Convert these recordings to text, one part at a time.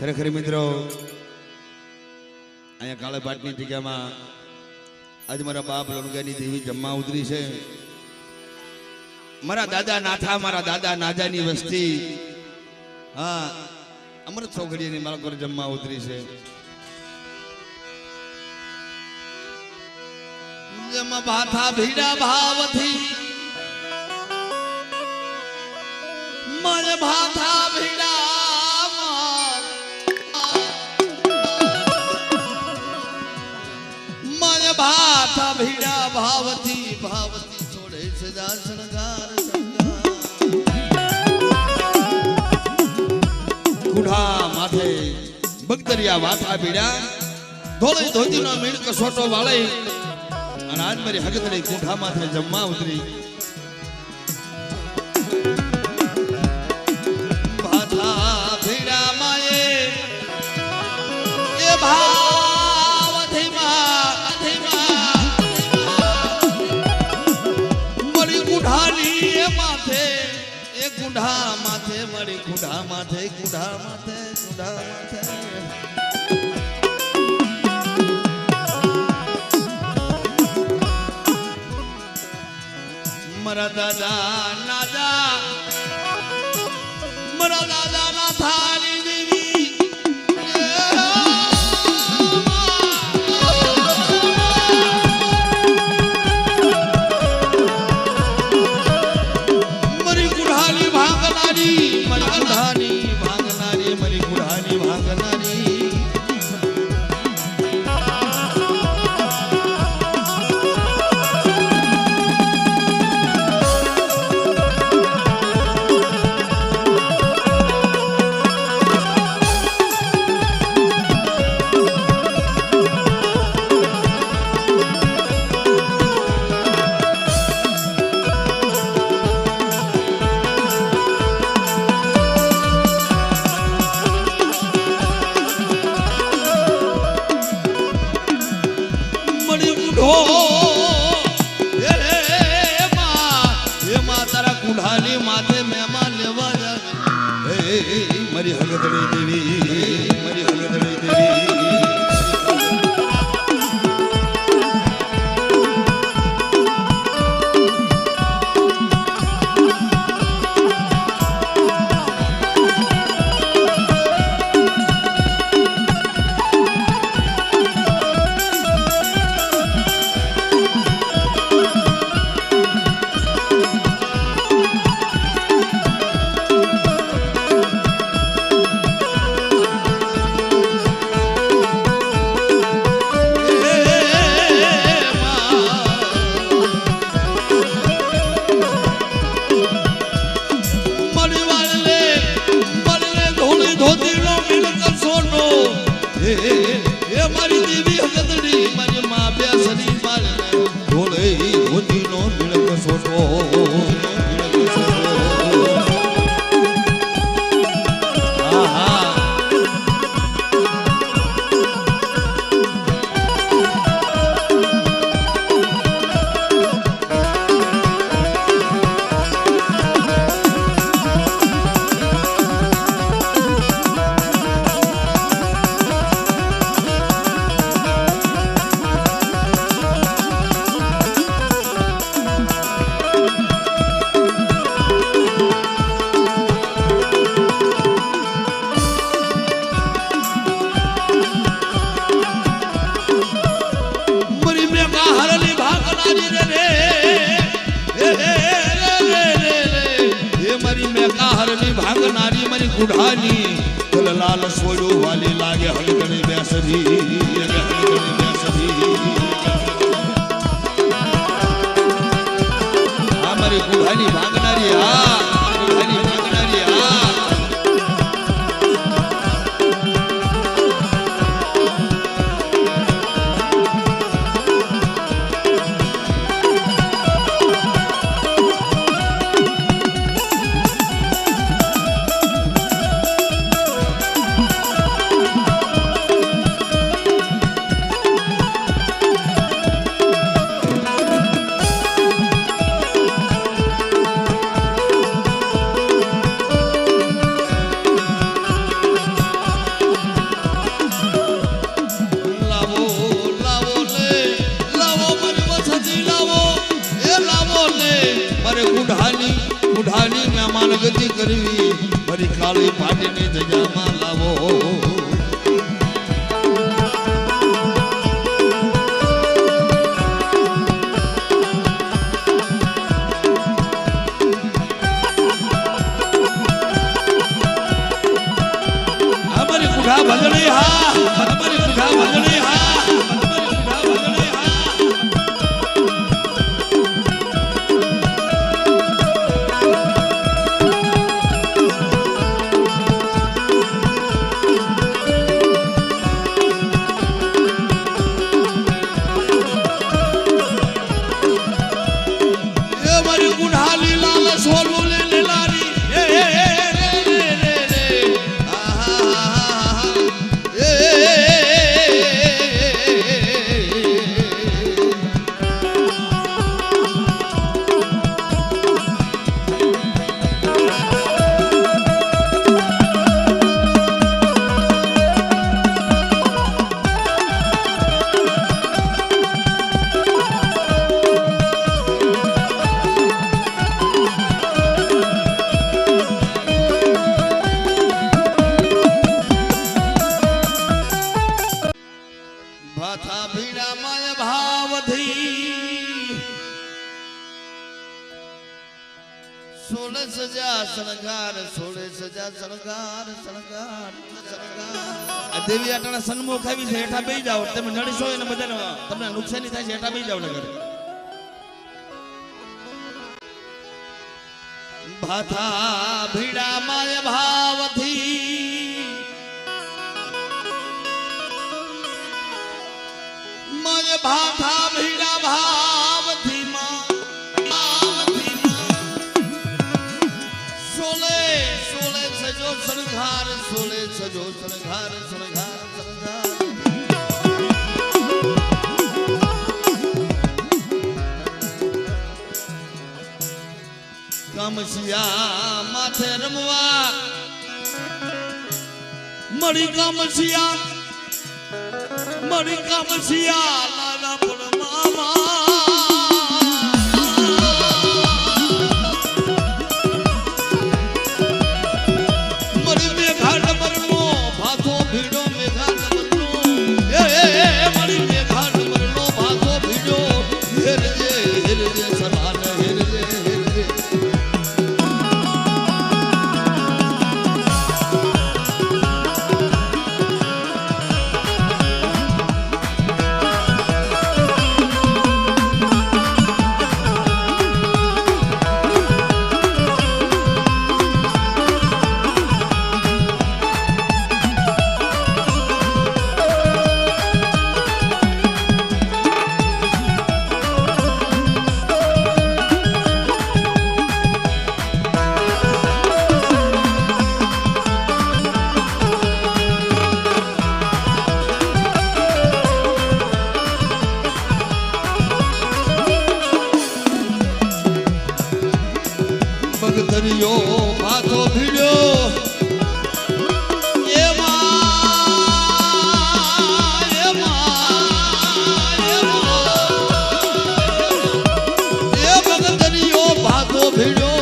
ખરેખર મિત્રો અહીંયા કાળા પાટની જગ્યામાં આજ મારા બાપ લણગાની દેવી જમવા ઉતરી છે. મારા દાદા નાથા મારા દાદા નાજાની વસ્તી હા અમૃત ચોકડીની મારા ઘર જમવા ઉતરી છે. જમા ભાથા ભીડા ભાવથી મને ભાથા ભીડા ભાથા ભીડા ભાવથી ભાવથી છોડે છે શણગાર કુઢા માથે બગદરિયા વાથા ભીડા ધોળે ધોતીનો મીણ કસોટો વાળે અને આજ મારી હગતડી કુઢા માથે જમવા ઉતરી. ભાથા ભીડા માએ એ ભા કુંઢા માથે મળી કુંઢા માથે કુંઢા માથે કુંઢા માથે મારા દાદા નાજા મારા દાદા ના થાની દેવી મારી હગદડી દેવી મારી હગદડી દેવી મારી દેવી હગદડી મારી મા બેસરી મારે ઢોલે ધોતીનો મિલક સોટો ભાગનારી મારી ગુઢાની લાલ સોડું વાલી લાગે હલગણી બેસરી હલગણી બેસરી આ મારી ગુઢાની ભાગનારી આ ગુઢાની ભાગનારી આ કરવી ફરી કાળી પાટીની જગ્યામાં લાવો અમારી કુઠા ભજણી હા અમારી કુઠા ભજણી હા ભાથા ભીડામાં ભાવથી સોળે સજા શણગાર સોળે સજા શણગાર શણગાર શણગાર દેવી આટાના સન્મુખ આવી છે હેઠા બેસી જાઓ તમે નડીશો એને બધાને તમને નુકસાની થાય છે હેઠા બેસી જાઓ નગર ભાથા ભીડામાં ભાવથી મય ભાથા ભીડા ભાવથી સોલે સોલે સજો શણગાર સોલે સજો શણગાર શણગાર શણગાર કામસિયા માથે રમવા મળી કામસિયા મળી કામસિયા લાલા પણ મામા મળી મેઘા ડમરનો ભાથો ભીડો મેઘા ડમરનો મળી મેઘા ડમરનો ભાથો ભીડો હેરજે સલાન હેરજે દરિયો ભાથો ભીડ્યો દરિયો ભાથો ભીડ્યો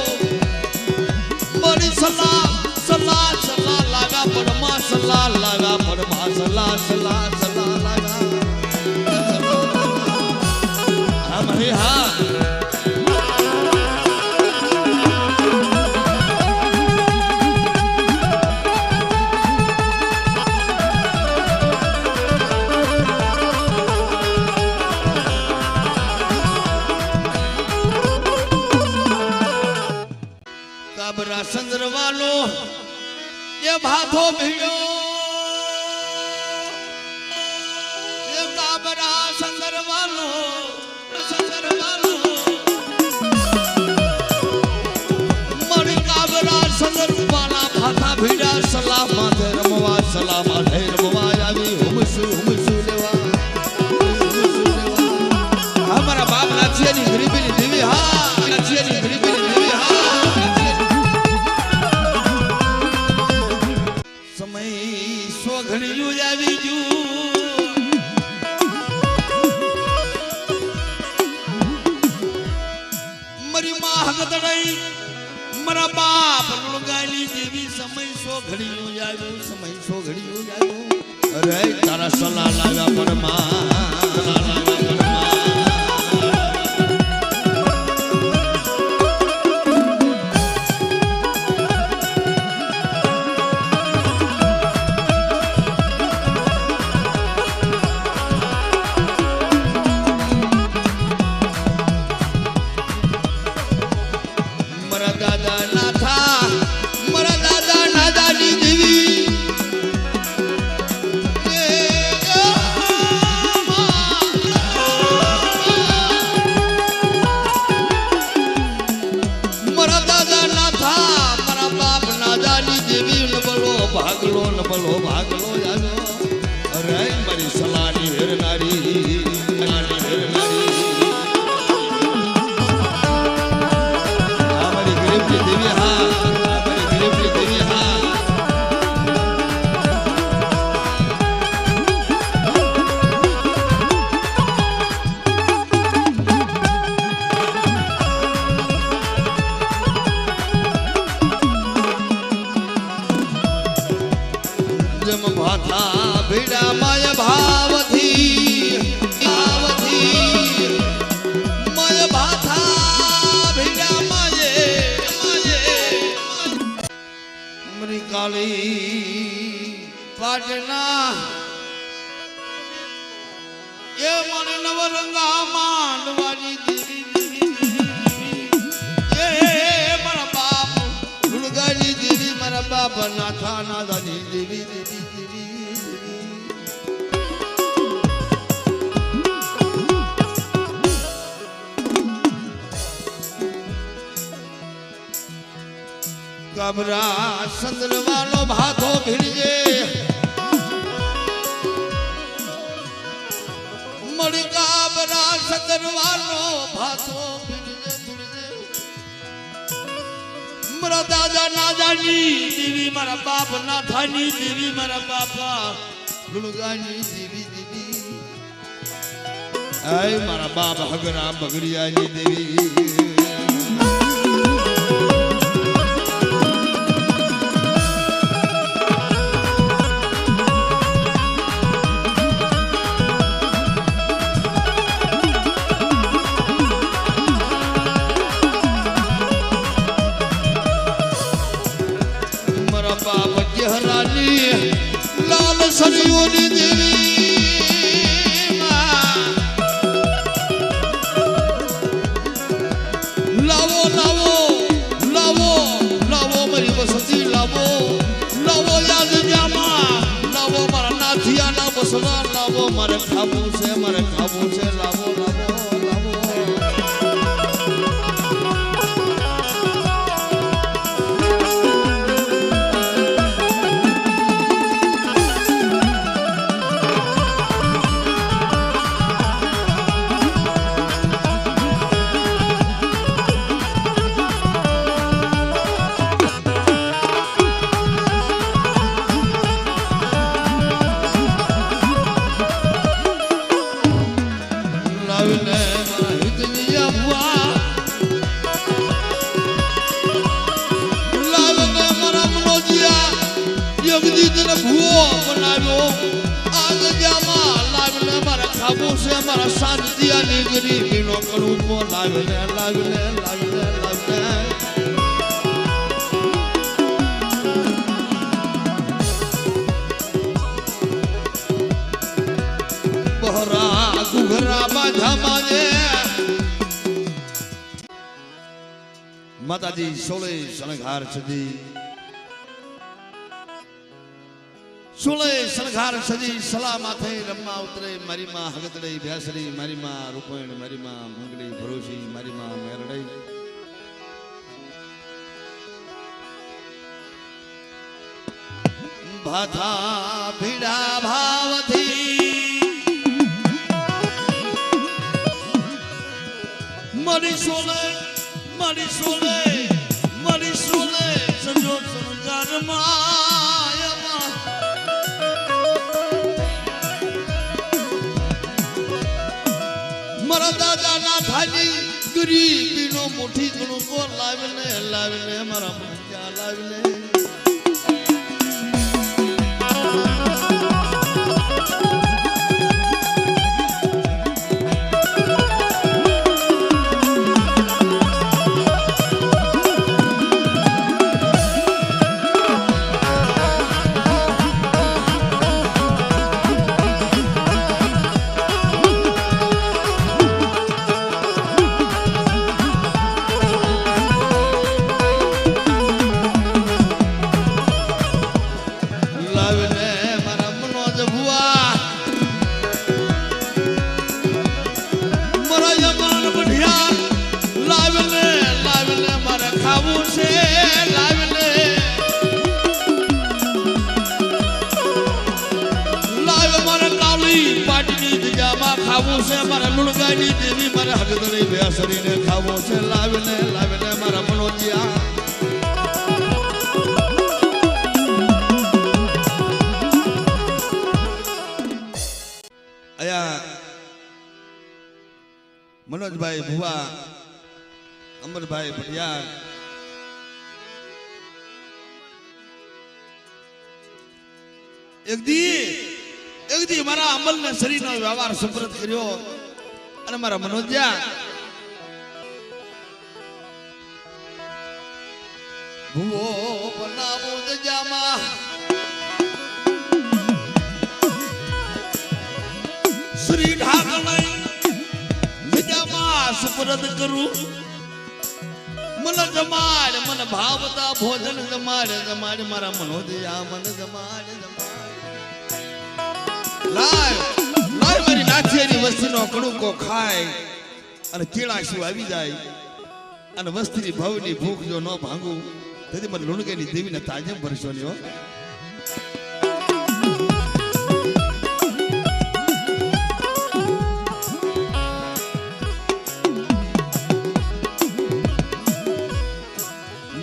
મારી સલાહ સલાહ સલાહ લાગા પડમાં સલાહ લાગા પડમાં સલાહ સલાહ સલાહ લાગા હા મારી હા કાબરા સંદરવાલો એ ભાથો ભીડ્યો એ કાબરા સંદરવાલો મળી કાબરા સંદરવાલા ભાથા ભીડ્યા સલાહ માથે રમવા સલાહ માથે રમવા આવી હુમસુ લેવા અમારા બાપ નાથિયાની ગરીબીની દેવી હા નાથિયાની ગરીબીની દેવી હા ઘણી આવી જુ મરી માં હગદડઈ મારા બાપ લુણગાલી દેવી સમય સો ઘડીયો આવ્યો સમય સો ઘડીયો આવ્યો અરે તારા સલા લાવ્યા પરમા ભાગલો નબળો ભાગલો જાજો અરે મારી સલાની વેરનારી આ મારી ગરીબની દેવી હા આ મારી ગરીબની દેવી હા ભાથા ભીડા માય ભાવથી માય ભાથા ભીડા માયે મરી કાળી પાટના એ મને નવરંગા માંડવાની દેવી એ મારા બાપ લુણગાલી દેવી મારા બાપ નાથા નાદાની દેવી કાબરા સંદરવાનો ભાથો ભીડજે મળી કાબરા સંદરવાનો ભાથો ભીડજે મારા દાદા નાદાની દેવી મારા બાપ નાથાની દેવી મારા બાપા લુણગાની દેવી આય મારા બાપ હગરા બગડિયાની દેવી લાલ સરિયોની દેવી લાવો લાવો લાવો લાવો મારી બસતી લાવો લાવો યાદ જામા લાવો મારા નાથિયાના બસવા લાવો મારે ખાવું છે લાવો લાવો લાવો મારા શાંતિયાની ગરીબીનો કડુપો લાવીને બહરા ઘુઘરા બાંધા માજે માતાજી 16 શણગાર સજી 16 શણગાર સજી સલા માથે રમવા ઉતરે મારી માં હગતડઈ ભેસરી મારી માં રૂપણ મારી માં મંગળી ભરોસી મારી માં મેરડઈ ભાથા ભીડા ભાવથી મારી સોલે સજો શણગાર માં મારા દાદા ના થાની ગરીબીનો મુઠ્ઠી કણુકો લાવીને મારા મનોજિયા લાવીને ખાવું છે મારા લુણગાની દેવી મારા હગદણી બેસરીને ખાવો છે લાવીને મારા મનોજિયા અયા મનોજભાઈ ભુવા અમરભાઈ ભટિયાર એક દી મારા અમલને શરીરનો વ્યવહાર સુપ્રત કર્યો અને મારા મનોજિયા ભુવો બનાવો દજામાં શ્રી ઢાકણઈ દજામાં સુપ્રત કરું મન જમાડ મન ભાવતા ભોજન જમાડ મારા મનોજિયા મન જમાડ લાય મારી નાથિયાની વસ્તીનો કણુકો ખાય અને કેળાશુ આવી જાય અને વસ્તીની ભવની ભૂખ જો ન ભાંગું તેથી મને લુણગાની દેવીને તાજમ ભરશો ને હો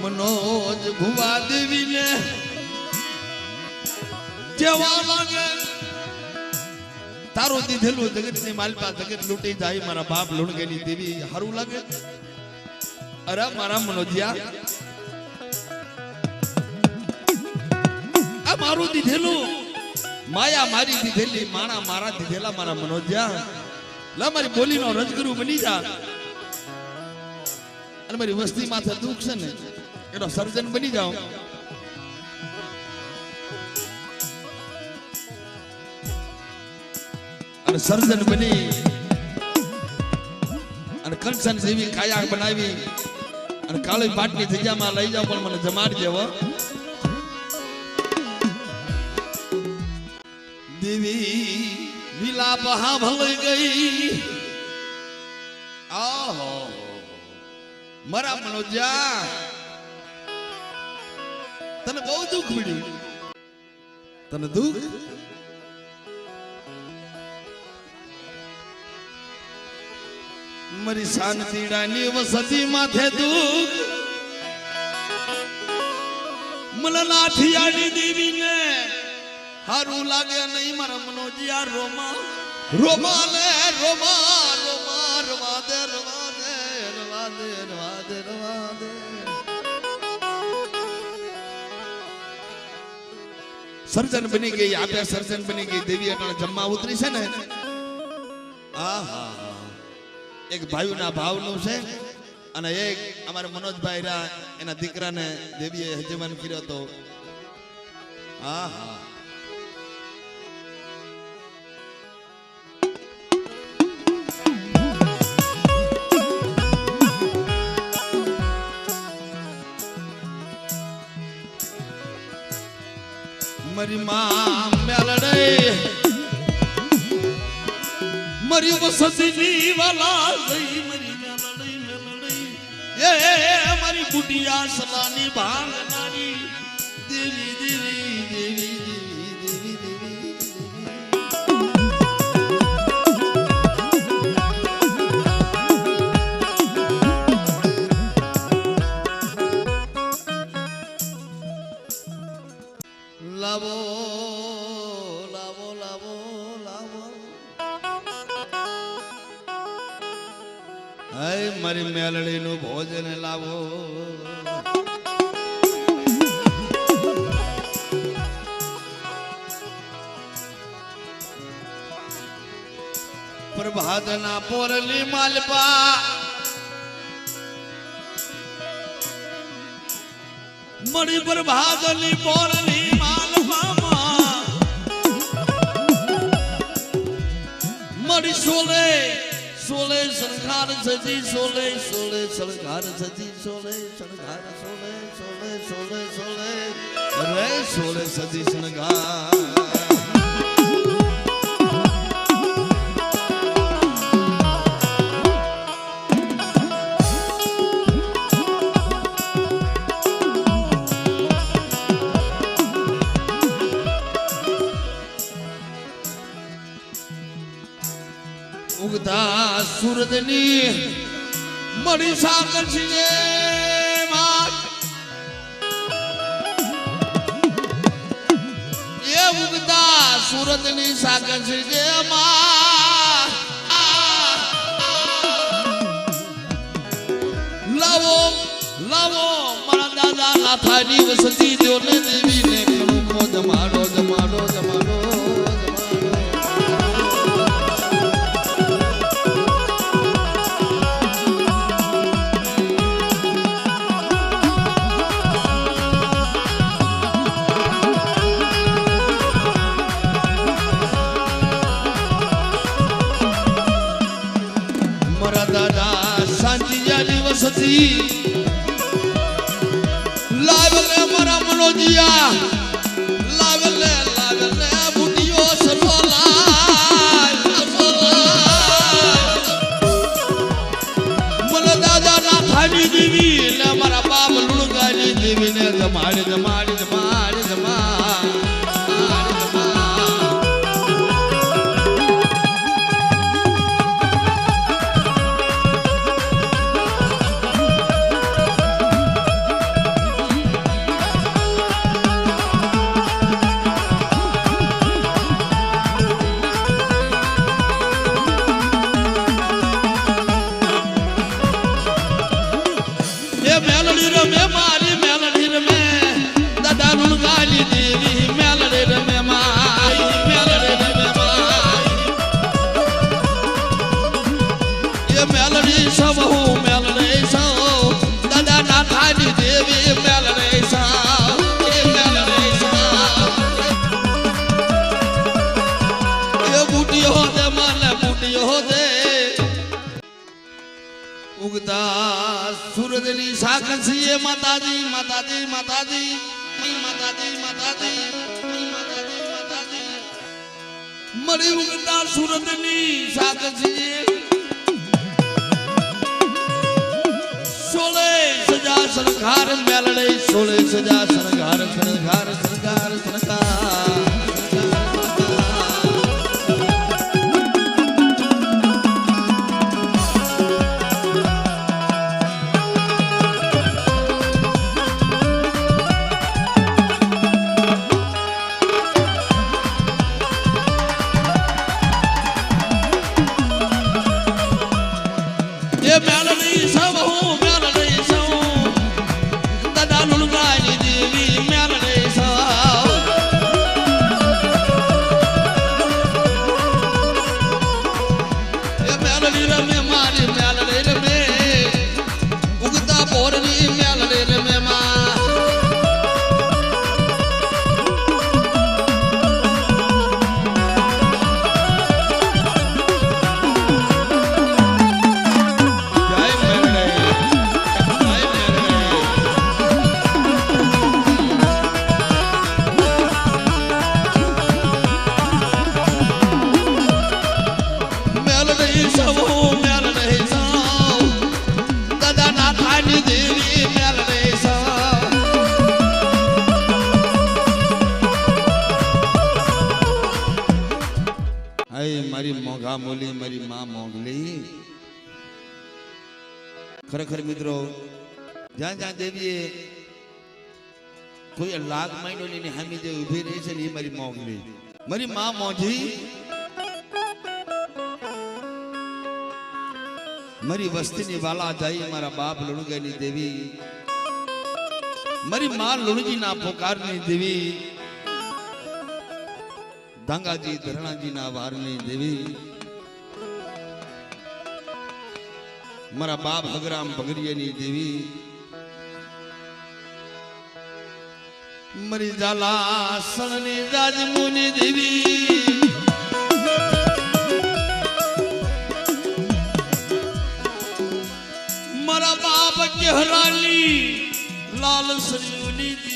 મનોજ ભુવા દેવીને જેવા લાગે તારું દીધેલું જગતની માલપા જગત લૂટી જાય મારા બાપ લુણગાની દેવી હારું લાગે અરે મારા મનોજિયા આ મારું દીધેલું માયા મારી દીધેલી માણા મારા દીધેલા મારા મનોજિયા લા મારી બોલીનો રજગરુ બની જા અને મારી વસ્તી માથે દુઃખ છે ને એનો સર્જન બની જાઓ અને સર્જન બની અને કંચન જેવી કાયા બનાવી અને કાળી પાટની જગ્યામાં લઈ જાવ પણ મને જમાડજે હો દેવી વિલાપ હા ભળી ગઈ આહો મારા મનોજિયા તને બહુ દુઃખ મળ્યું તને દુઃખ મારી શાંતિડાની વસતી માથે દુઃખ મને નાથિયાની દેવીને હારું લાગે નહીં મારા મનોજિયા રોમા રોમા ને રોમા રોમા રવા દે રવા દે રવા દે રવા દે રવા દે સર્જન બની ગઈ આપે સર્જન બની ગઈ દેવી એટલે જમવા ઉતરી છે ને આહા એક ભાઈના ભાવનું છે અને એક અમારા મનોજભાઈ રા એના દીકરાને દેવીએ હજમાન કર્યો હતો આહા મારી માં મેલડે મારી વસતીની વાલા લઈ મારી મેલડે એ મારી બુટિયા સલાની ભાંગનારી દેવી દેવી દેવી દેવી દેવી લાવો લાવો લાવો લાવો હે મારી મેલડીનું ભોજન લાવો. પ્રભાતના પોરલી માલપા મળી પ્રભાતની પોરલી માલપા મળી સોલે સોલે સરકાર સજી સોલે સોલે સરકાર સજી સોલે સરકાર સોલે સોલે સોલે સોલે રે સોલે સજી સરકાર. ઉગતા સુરતની મળી સાગર છે એ ઉગતા સુરતની સાગર છે લાવો લાવો મારા દાદા નાથાની વસતી જોને દેવીને કણુકો જમાડો જમાડો જમાડો. સતી લાવલે મારા મનોજિયા લાવલે લાવલે બુટિયો સરોલા મને દાદા ના થાની દેવી ને મારા બાપ લુણગાની દેવી ને જમાડી જમાડી જમાડી જમાડી. મેલડી રમે મારી મેલડી રમે દાદા લુણગાલી દેવી મેલડી રમે મારી મેલડી રમે મારી એ મેલડી સૌ હું મેલડી સૌ દાદા નાથાની દેવી મેલડી સૌ એ મેલડી સૌ એ બુટિયો દે મને બુટિયો દે. ઉગતા સુરતની સાગર છે માતાજી માતાજી માતાજી માતાજી માતાજી માતાજી માતાજી મળી ઉગતા સુરતની સાગર છે સોલે સજા સરકાર મેલડે સોલે સજા સરકાર સરકાર સરકાર સરકાર. મેલડી સૌ હું મેલડી સૌ દાદા લુણગાની દેવી મેલડી સૌ એ મેલડી રમે મારી મેલડી રમે ઉગતા પોરની મેલડી રમે માં. મારી મોઘા મોલી મારી માં મોગલી ખરેખર મિત્રો જ્યાં જ્યાં દેવીએ કોઈ લાગ મહિનો ની હામી જે ઉભી રહી છે ને એ મારી મોગલી મારી માં મોજી મારી વસ્તીની વાલા જાય મારા બાપ લુણગાની દેવી, મારી માં લુણજીના પોકારની દેવી, ધાંગાજી ધરણાજીના વારની દેવી, મારા બાપ હગરામ ભગરિયાની દેવી, મારી ઝાલા સણની રાજમુની દેવી, મારા બાપ કેહરાની લાલ સરિયુની દેવી,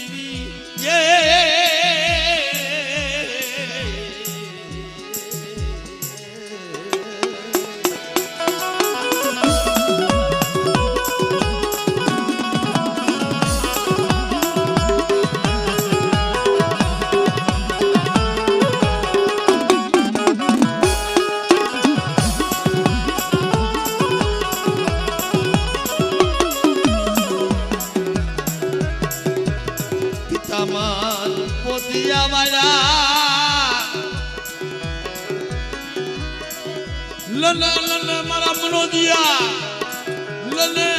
લલે લલે મારા મનોદિયા, લલે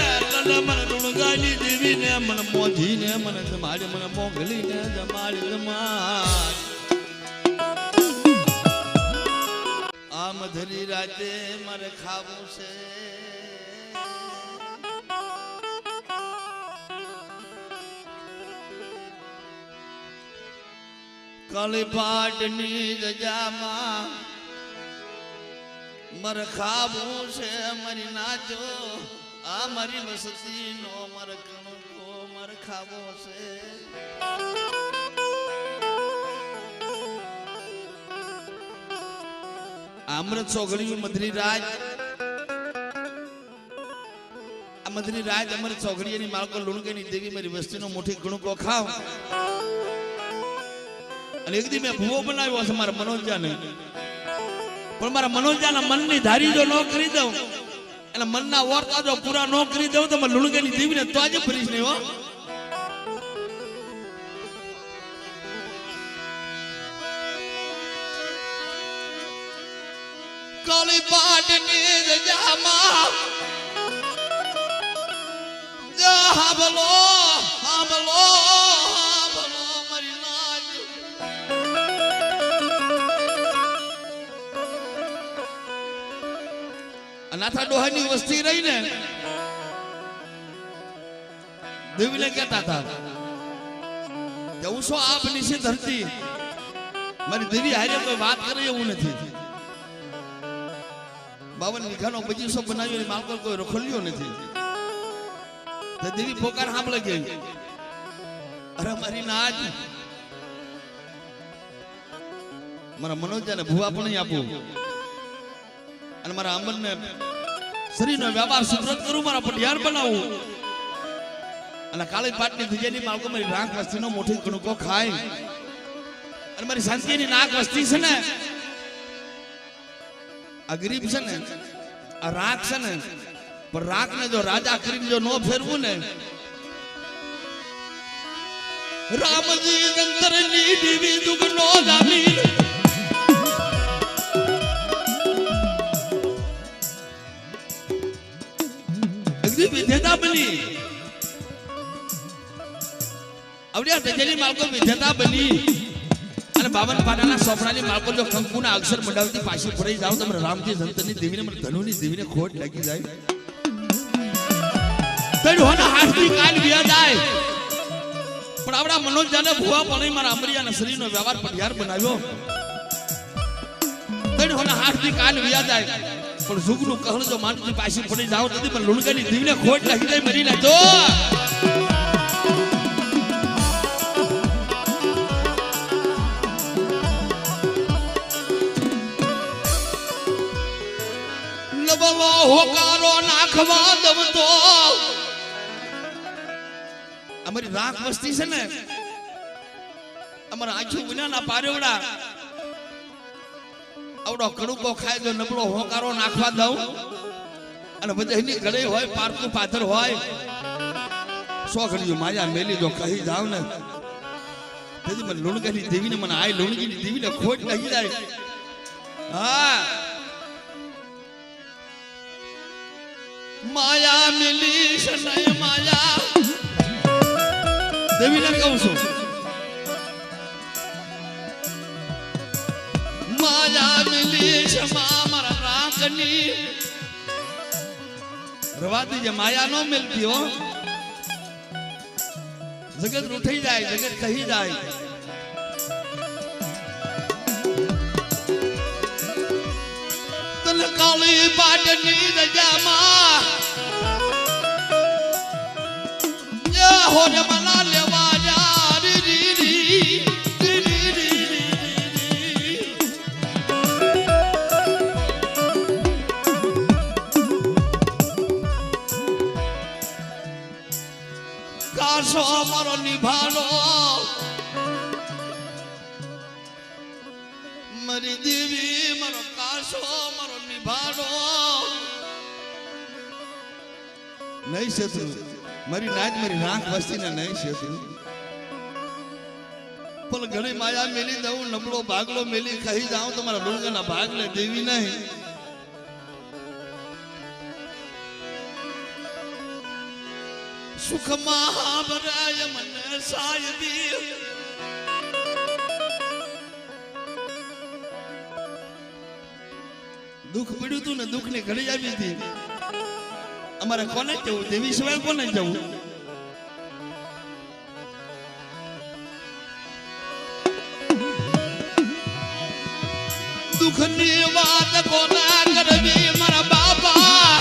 લલે મને લુણગાની દેવી ને મને મોધી ને મને જમાડી, મને મોગલી ને જમાડી જમાડ. આમ ધરી રાતે મારે ખાવું છે, કાળી પાટની રજામાં મારે ખાવું છે, મારી નાચો આ મારી વસતી નો મારે કણકો મારે ખાવો છે. અમૃત સોગડિયું મધરી રાજ, આ મધરી રાજ અમૃત સોગડિયાની માળકો લુણગાની દેવી મારી વસ્તીનો મોટી કણકો ખાવ. અને એક દી મેં ભૂવો બનાવ્યો છે મારા મનોજાને, પણ મારા મનોજાના મનની ધારી જો ન કરી દઉં, એના મનના વર્તા જો પૂરા ન કરી દઉં તો મારા લુણગાની દેવીને તો આજે ફરીશ નહીં હો. કાળી પાટની રજામાં હાંભળો હાંભળો હાંભળો મારી નાચ. અનાથા ડોહાની વસ્તી રહી ને, દેવીને કહેતા હતા કે હું શું આપ નીચે ધરતી, મારી દેવી હારે કોઈ વાત કરે એવું નથી. 52 વીઘાનો બગીચો બનાવ્યો, માલકો કોઈ રખોલ્યો નથી. તો દેવી પોકાર સાંભળે ગઈ, અરે મારી નાચ, મારા મનોજાને ભૂવા પણ આપું અને મારા આંબનને શરીરનો વ્યાપાર સુધરત કરું, મારા પટિયાર બનાવું અને કાળી પાટની ધીજેની માલકો મારી રાખ વસ્તીનો મોટી કણકો ખાય. અને મારી શાંતિની નાક વસ્તી છે ને, આ ગરીબ છે ને, આ રાખ છે ને, પણ રાખ ને જો રાજા કરીને જો નો ફેરવું ને, રામજી અંતરની દેવી દુગનો જામી, વિધેતા બની આવડિયા તેજેલી માલકો વિધેતા બની અને 52 પાટાના સોપડાની માલકો જો કંકુના અક્ષર મંડાવતી પાછી ફરી જાવ તો રામજી સંતની દેવીને મને ધનુની દેવીને ખોટ લાગી જાય. તઈ હોના હાથની કાલ વ્યા જાય, પણ આવડા મનોજાને ભૂવા પણ મારા અમરિયાના શરીરનો વ્યવહાર પટિયાર બનાવ્યો. તઈ હોના હાથની કાલ વ્યા જાય, પણ સુગનું કહણ જો માનજી પાછી પડી જાવ તો પણ લુણગાની દેવીને ખોટ લાગી જાય, મરી નાખજો. નબલો હોકારો નાખવા દવ તો અમારી રાખ વસ્તી છે ને, અમારા આખી ગુનાના પારેવડા આવડો કડુકો ખાય જો નબળો હોકારો નાખવા દઉં અને બધાની ગળે હોય પારકું પાથર હોય, સો ઘડીઓ માયા મેલી જો કહી જાવ ને, તેથી મને લુણગાની દેવીને મને આય લુણગીની દેવીને ખોટ લાગી જાય. હા માયા મિલી શનય માયા દેવીને કહું છું માયા મિલી શમા મારા રાગની રવા દીજે માયા નો મિલતી હો જગત રૂઠી જાય જગત કહી જાય તન કાળી પાટની રજામાં હો જમના લેવા જા રી રી રી રી રી રી કાશો મારો નિભાનો મારી દેવી મારો કાશો મારો નિભાનો નહીં શેતુ મારી નાચ મારી રાખ વસ્તીને નહીં શેતુ પણ ઘણી માયા મેલી દઉં નબળો ભાગલો મેલી કહી જાઉં તો મારા ડુંગરના ભાગને દેવી નહીં સુખમાં ભરાય મને સાયદી દુઃખ પડ્યું તું ને દુઃખ ની ઘડી આવી હતી અમારે કોને જવું દેવી સિવાય કોને જવું દુઃખ ની વાત કોના કરવી મારા બાપા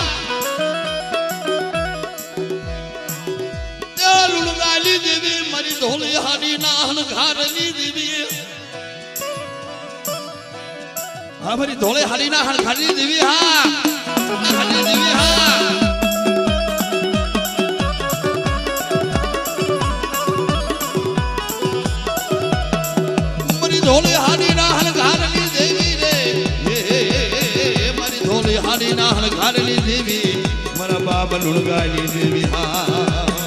લુણગાલી દેવી મારી ધોળી હારી નાહન ઘારની દેવી હા મારી ધોળે હારી નાહન ઘારની દેવી હા ઘારની દેવી હા ધોળી હારી નાહન ઘારની દેવી રે મારી ધોળી હારી નાહન ઘારની દેવી મારા બાપ લુણગાલી દેવી હા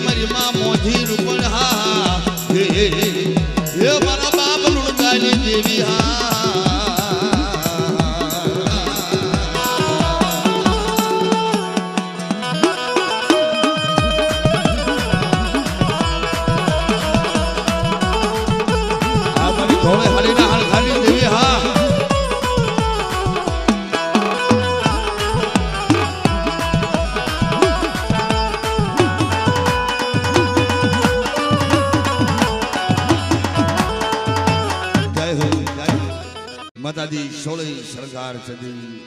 મારી માં મોધી રૂપણ હા હે મારા બાપ લુણગાલી દેવી હા મારી ધોળે હાલીના હાલ ખાલી દેવી હા માતાજી સોળે શણગાર ચડી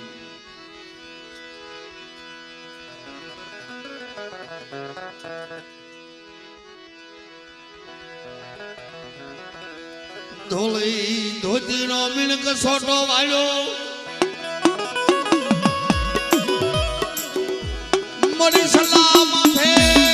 ધોળી ધોતીનો મિણક સોટો વાળ્યો મળી સલાહ માથે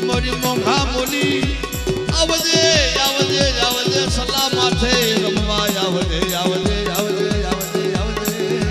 મારી મોંઘા બોલી આવજે આવજે આવજે સલાહ માથે રમવા આવજે આવજે આવજે આવજે આવજે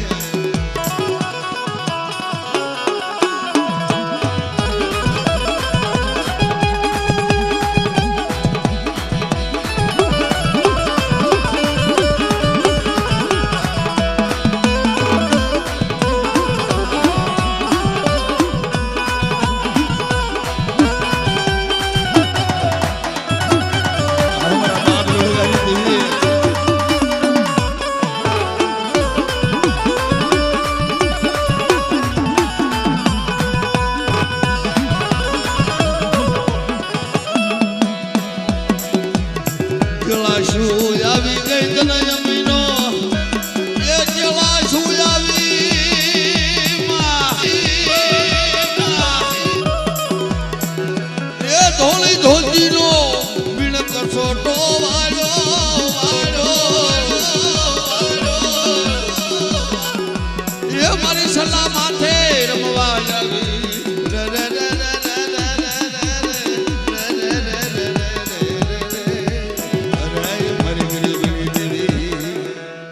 આવી ગઈ તનય